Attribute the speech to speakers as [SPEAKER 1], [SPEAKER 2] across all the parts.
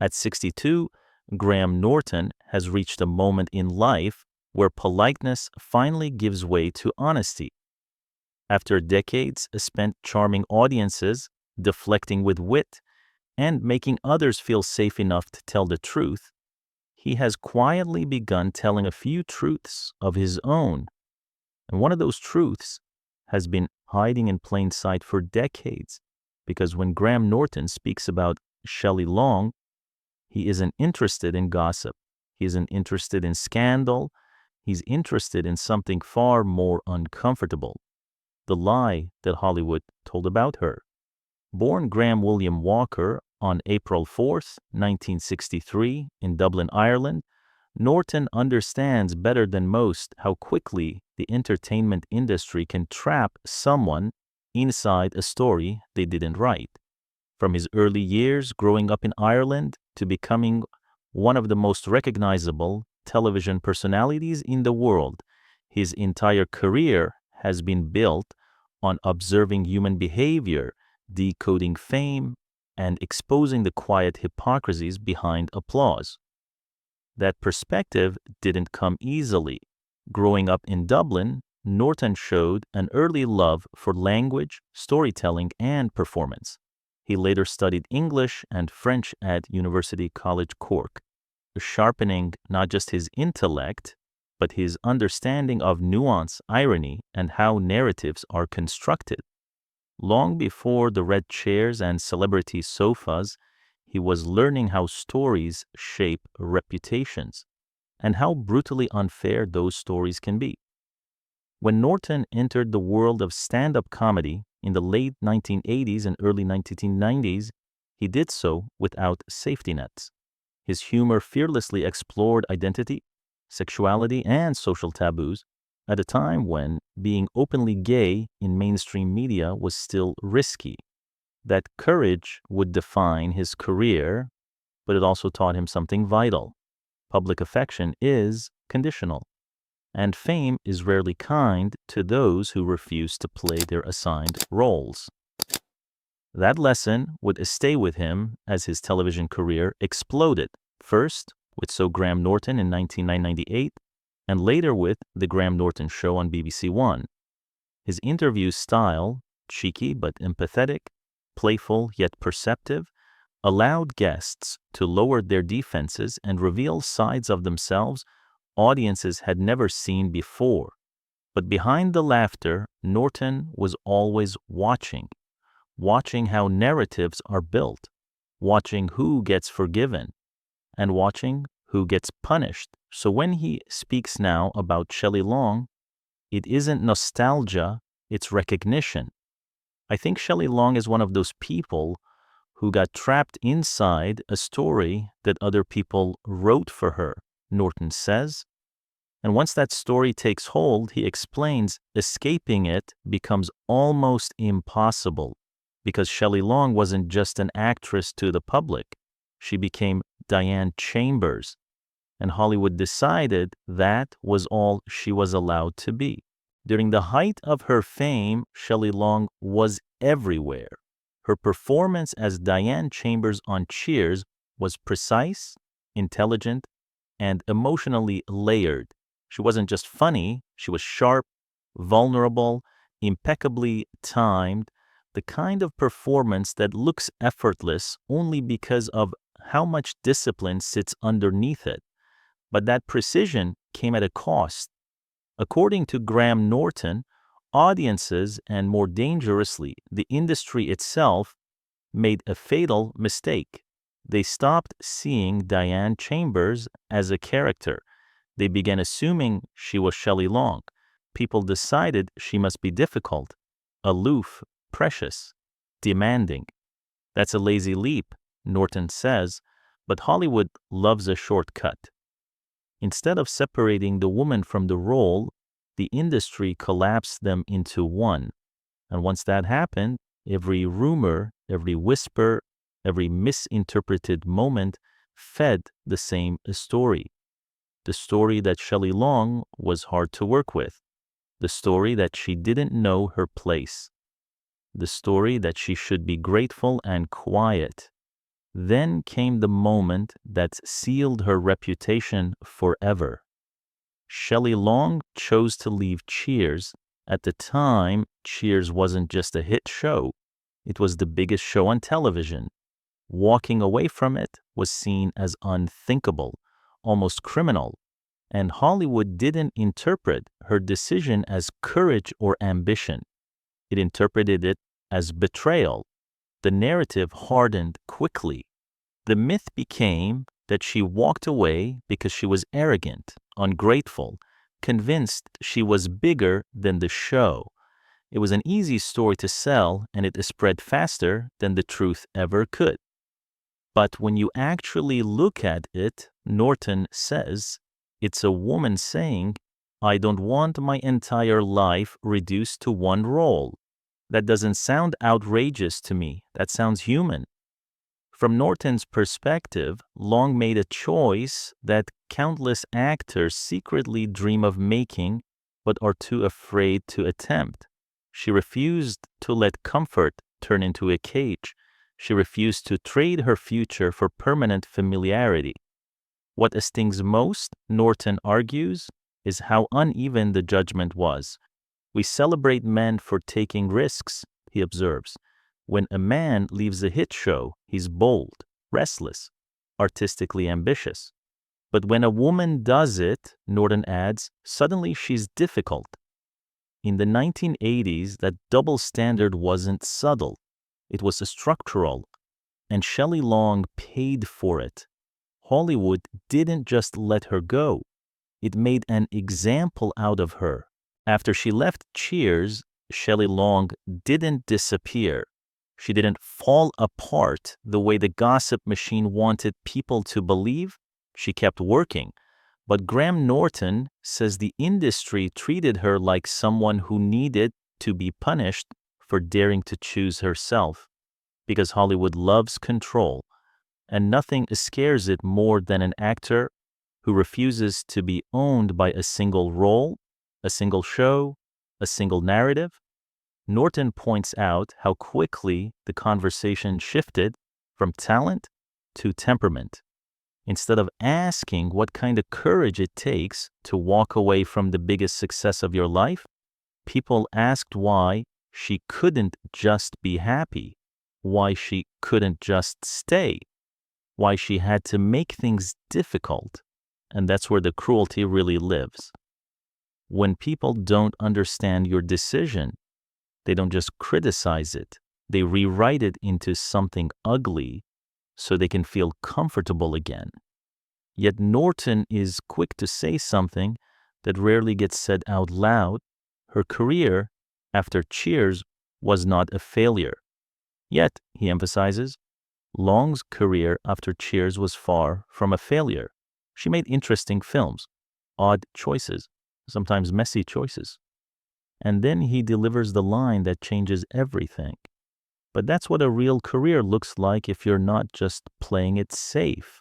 [SPEAKER 1] At 62, Graham Norton has reached a moment in life where politeness finally gives way to honesty. After decades spent charming audiences, deflecting with wit, and making others feel safe enough to tell the truth, he has quietly begun telling a few truths of his own. And one of those truths has been hiding in plain sight for decades, because when Graham Norton speaks about Shelley Long, he isn't interested in gossip. He isn't interested in scandal. He's interested in something far more uncomfortable: the lie that Hollywood told about her. Born Graham William Walker on April 4th, 1963, in Dublin, Ireland, Norton understands better than most how quickly the entertainment industry can trap someone inside a story they didn't write. From his early years growing up in Ireland to becoming one of the most recognizable television personalities in the world, his entire career has been built on observing human behavior, decoding fame, and exposing the quiet hypocrisies behind applause. That perspective didn't come easily. Growing up in Dublin, Norton showed an early love for language, storytelling, and performance. He later studied English and French at University College Cork, sharpening not just his intellect, but his understanding of nuance, irony, and how narratives are constructed. Long before the red chairs and celebrity sofas, he was learning how stories shape reputations and how brutally unfair those stories can be. When Norton entered the world of stand-up comedy in the late 1980s and early 1990s, he did so without safety nets. His humor fearlessly explored identity, sexuality, and social taboos at a time when being openly gay in mainstream media was still risky. That courage would define his career, but it also taught him something vital. Public affection is conditional, and fame is rarely kind to those who refuse to play their assigned roles. That lesson would stay with him as his television career exploded, first with So Graham Norton in 1998, and later with The Graham Norton Show on BBC One. His interview style, cheeky but empathetic, playful yet perceptive, allowed guests to lower their defenses and reveal sides of themselves audiences had never seen before. But behind the laughter, Norton was always watching how narratives are built, watching who gets forgiven, and watching who gets punished. So when he speaks now about Shelley Long, it isn't nostalgia, it's recognition. I think Shelley Long is one of those people who got trapped inside a story that other people wrote for her, Norton says. And once that story takes hold, he explains, escaping it becomes almost impossible, because Shelley Long wasn't just an actress to the public. She became Diane Chambers, and Hollywood decided that was all she was allowed to be. During the height of her fame, Shelley Long was everywhere. Her performance as Diane Chambers on Cheers was precise, intelligent, and emotionally layered. She wasn't just funny, she was sharp, vulnerable, impeccably timed, the kind of performance that looks effortless only because of how much discipline sits underneath it. But that precision came at a cost. According to Graham Norton, audiences, and more dangerously, the industry itself, made a fatal mistake. They stopped seeing Diane Chambers as a character. They began assuming she was Shelley Long. People decided she must be difficult, aloof, precious, demanding. That's a lazy leap, Norton says, but Hollywood loves a shortcut. Instead of separating the woman from the role, the industry collapsed them into one. And once that happened, every rumor, every whisper, every misinterpreted moment fed the same story. The story that Shelley Long was hard to work with. The story that she didn't know her place. The story that she should be grateful and quiet. Then came the moment that sealed her reputation forever. Shelley Long chose to leave Cheers. At the time, Cheers wasn't just a hit show, it was the biggest show on television. Walking away from it was seen as unthinkable, almost criminal, and Hollywood didn't interpret her decision as courage or ambition. It interpreted it as betrayal. The narrative hardened quickly. The myth became that she walked away because she was arrogant, ungrateful, convinced she was bigger than the show. It was an easy story to sell, and it spread faster than the truth ever could. But when you actually look at it, Norton says, it's a woman saying, I don't want my entire life reduced to one role. That doesn't sound outrageous to me. That sounds human. From Norton's perspective, Long made a choice that countless actors secretly dream of making but are too afraid to attempt. She refused to let comfort turn into a cage. She refused to trade her future for permanent familiarity. What stings most, Norton argues, is how uneven the judgment was. We celebrate men for taking risks, he observes. When a man leaves a hit show, he's bold, restless, artistically ambitious. But when a woman does it, Norton adds, suddenly she's difficult. In the 1980s, that double standard wasn't subtle. It was structural, and Shelley Long paid for it. Hollywood didn't just let her go. It made an example out of her. After she left Cheers, Shelley Long didn't disappear. She didn't fall apart the way the gossip machine wanted people to believe. She kept working. But Graham Norton says the industry treated her like someone who needed to be punished for daring to choose herself, because Hollywood loves control, and nothing scares it more than an actor who refuses to be owned by a single role, a single show, a single narrative. Norton points out how quickly the conversation shifted from talent to temperament. Instead of asking what kind of courage it takes to walk away from the biggest success of your life, people asked why she couldn't just be happy, why she couldn't just stay, why she had to make things difficult. And that's where the cruelty really lives. When people don't understand your decision, they don't just criticize it, they rewrite it into something ugly so they can feel comfortable again. Yet Norton is quick to say something that rarely gets said out loud. Her career after Cheers was not a failure. Yet, he emphasizes, Long's career after Cheers was far from a failure. She made interesting films, odd choices, sometimes messy choices. And then he delivers the line that changes everything. But that's what a real career looks like if you're not just playing it safe.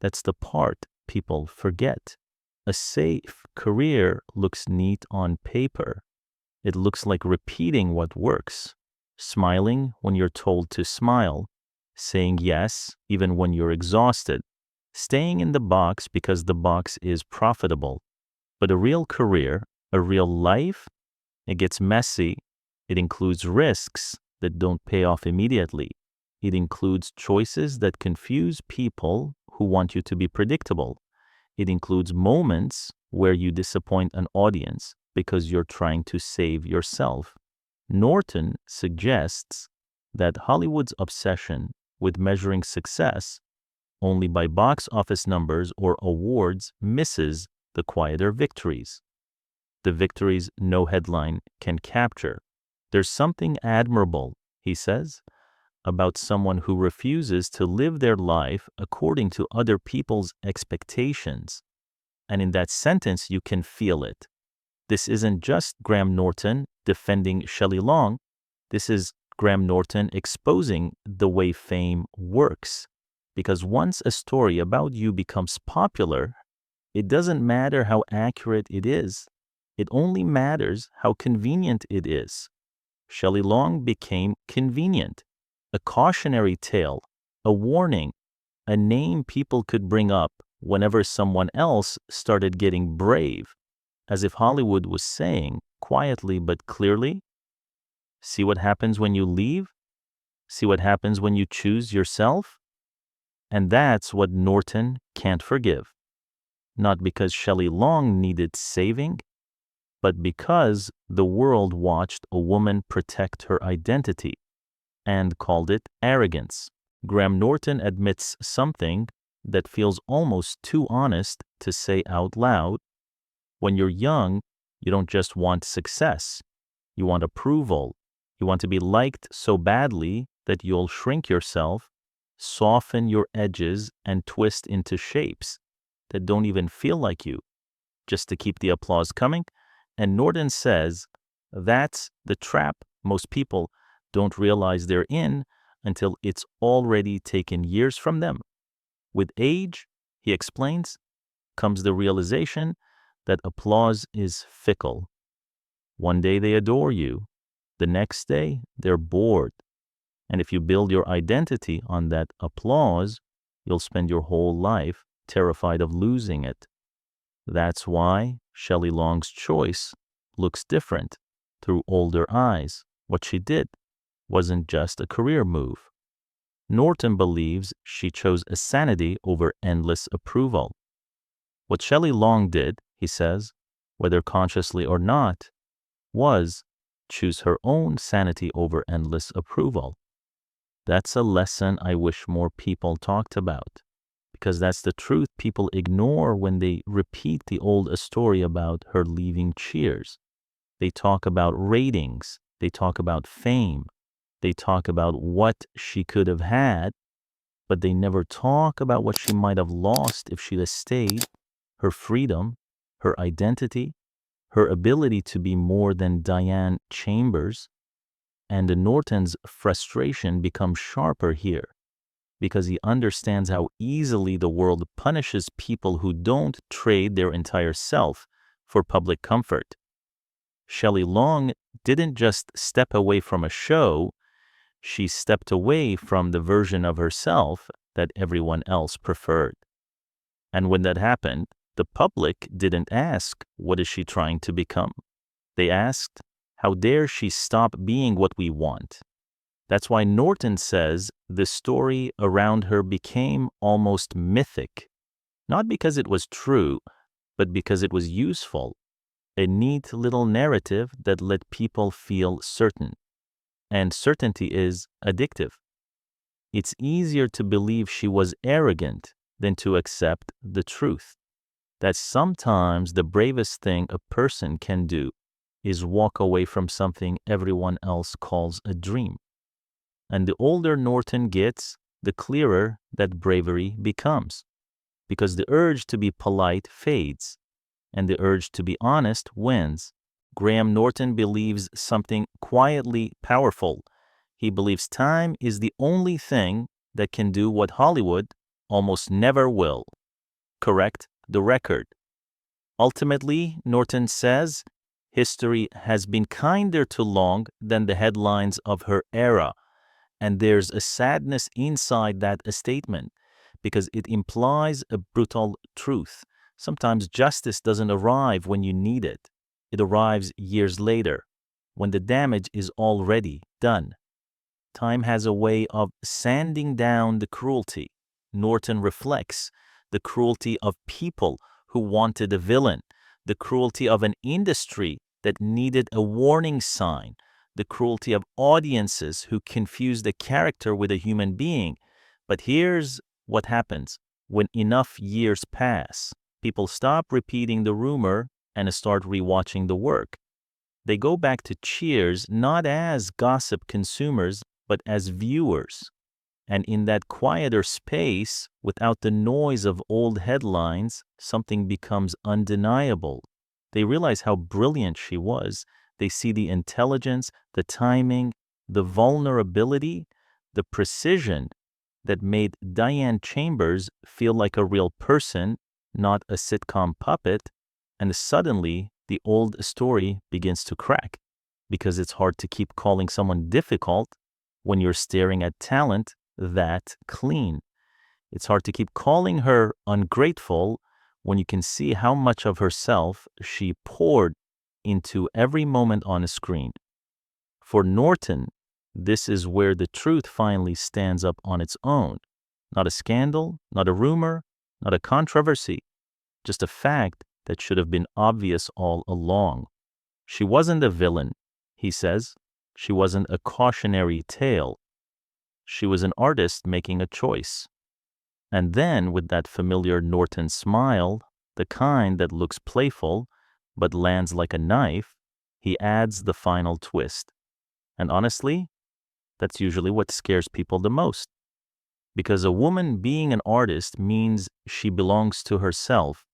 [SPEAKER 1] That's the part people forget. A safe career looks neat on paper. It looks like repeating what works, smiling when you're told to smile, saying yes even when you're exhausted, staying in the box because the box is profitable. But a real career, a real life, it gets messy. It includes risks that don't pay off immediately. It includes choices that confuse people who want you to be predictable. It includes moments where you disappoint an audience because you're trying to save yourself. Norton suggests that Hollywood's obsession with measuring success only by box office numbers or awards misses the quieter victories. The victories no headline can capture. There's something admirable, he says, about someone who refuses to live their life according to other people's expectations. And in that sentence, you can feel it. This isn't just Graham Norton defending Shelley Long. This is Graham Norton exposing the way fame works. Because once a story about you becomes popular, it doesn't matter how accurate it is. It only matters how convenient it is. Shelley Long became convenient, a cautionary tale a warning, a name people could bring up whenever someone else started getting brave, as if Hollywood was saying, quietly but clearly, see what happens when you leave? See what happens when you choose yourself? And that's what Norton can't forgive. Not because Shelley Long needed saving, but because the world watched a woman protect her identity and called it arrogance. Graham Norton admits something that feels almost too honest to say out loud. When you're young, you don't just want success. You want approval. You want to be liked so badly that you'll shrink yourself, soften your edges, and twist into shapes that don't even feel like you, just to keep the applause coming. And Norton says that's the trap most people don't realize they're in until it's already taken years from them. With age, he explains, comes the realization that applause is fickle. One day they adore you, the next day they're bored. And if you build your identity on that applause, you'll spend your whole life terrified of losing it. That's why Shelley Long's choice looks different through older eyes. What she did wasn't just a career move. Norton believes she chose a sanity over endless approval. What Shelley Long did, he says, whether consciously or not, was choose her own sanity over endless approval. That's a lesson I wish more people talked about, because that's the truth people ignore when they repeat the old story about her leaving Cheers. They talk about ratings, they talk about fame, they talk about what she could have had, but they never talk about what she might have lost if she'd have stayed, her freedom, her identity, her ability to be more than Diane Chambers. And Norton's frustration becomes sharper here, because he understands how easily the world punishes people who don't trade their entire self for public comfort. Shelley Long didn't just step away from a show, she stepped away from the version of herself that everyone else preferred. And when that happened, the public didn't ask, what is she trying to become? They asked, how dare she stop being what we want? That's why Norton says the story around her became almost mythic, not because it was true, but because it was useful, a neat little narrative that let people feel certain. And certainty is addictive. It's easier to believe she was arrogant than to accept the truth. That sometimes the bravest thing a person can do is walk away from something everyone else calls a dream. And the older Norton gets, the clearer that bravery becomes, because the urge to be polite fades, and the urge to be honest wins. Graham Norton believes something quietly powerful. He believes time is the only thing that can do what Hollywood almost never will: correct the record. Ultimately, Norton says, history has been kinder to Long than the headlines of her era. And there's a sadness inside that statement, because it implies a brutal truth. Sometimes justice doesn't arrive when you need it. It arrives years later, when the damage is already done. Time has a way of sanding down the cruelty. Norton reflects the cruelty of people who wanted a villain, the cruelty of an industry that needed a warning sign, the cruelty of audiences who confused a character with a human being. But here's what happens when enough years pass. People stop repeating the rumor and start rewatching the work. They go back to Cheers not as gossip consumers, but as viewers. And in that quieter space, without the noise of old headlines, something becomes undeniable. They realize how brilliant she was. They see the intelligence, the timing, the vulnerability, the precision that made Diane Chambers feel like a real person, not a sitcom puppet. And suddenly, the old story begins to crack, because it's hard to keep calling someone difficult when you're staring at talent that clean. It's hard to keep calling her ungrateful when you can see how much of herself she poured into every moment on a screen. For Norton, this is where the truth finally stands up on its own. Not a scandal, not a rumor, not a controversy, just a fact that should have been obvious all along. She wasn't a villain, he says. She wasn't a cautionary tale. She was an artist making a choice. And then, with that familiar Norton smile, the kind that looks playful but lands like a knife, he adds the final twist. And honestly, that's usually what scares people the most. Because a woman being an artist means she belongs to herself,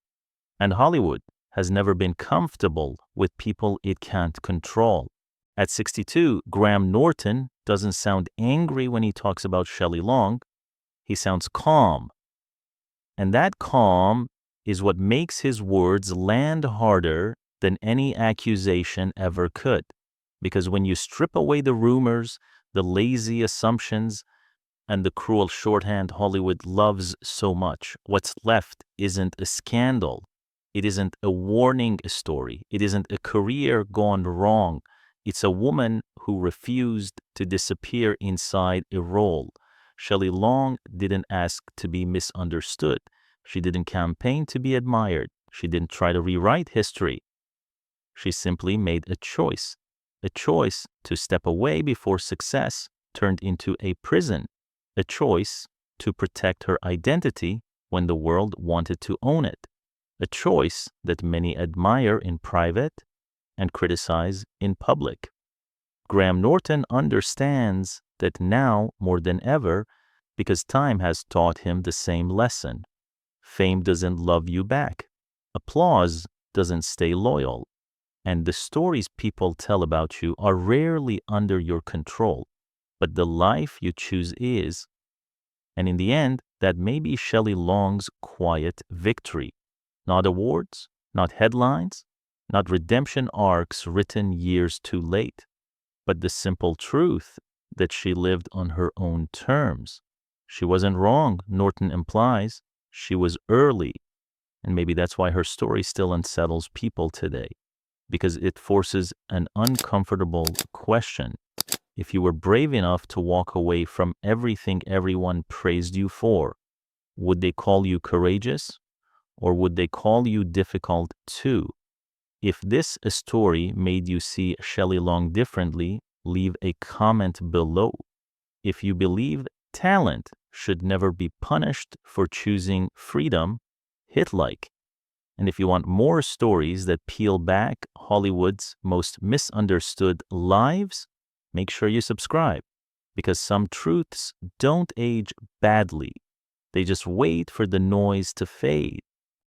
[SPEAKER 1] and Hollywood has never been comfortable with people it can't control. At 62, Graham Norton doesn't sound angry when he talks about Shelley Long. He sounds calm. And that calm is what makes his words land harder than any accusation ever could. Because when you strip away the rumors, the lazy assumptions, and the cruel shorthand Hollywood loves so much, what's left isn't a scandal. It isn't a warning story. It isn't a career gone wrong. It's a woman who refused to disappear inside a role. Shelley Long didn't ask to be misunderstood. She didn't campaign to be admired. She didn't try to rewrite history. She simply made a choice to step away before success turned into a prison, a choice to protect her identity when the world wanted to own it, a choice that many admire in private and criticize in public. Graham Norton understands that now more than ever because time has taught him the same lesson. Fame doesn't love you back. Applause doesn't stay loyal. And the stories people tell about you are rarely under your control, but the life you choose is. And in the end, that may be Shelley Long's quiet victory. Not awards, not headlines, not redemption arcs written years too late, but the simple truth that she lived on her own terms. She wasn't wrong, Norton implies. She was early. And maybe that's why her story still unsettles people today, because it forces an uncomfortable question. If you were brave enough to walk away from everything everyone praised you for, would they call you courageous? Or would they call you difficult too? If this story made you see Shelley Long differently, leave a comment below. If you believe talent should never be punished for choosing freedom, hit like. And if you want more stories that peel back Hollywood's most misunderstood lives, make sure you subscribe, because some truths don't age badly. They just wait for the noise to fade.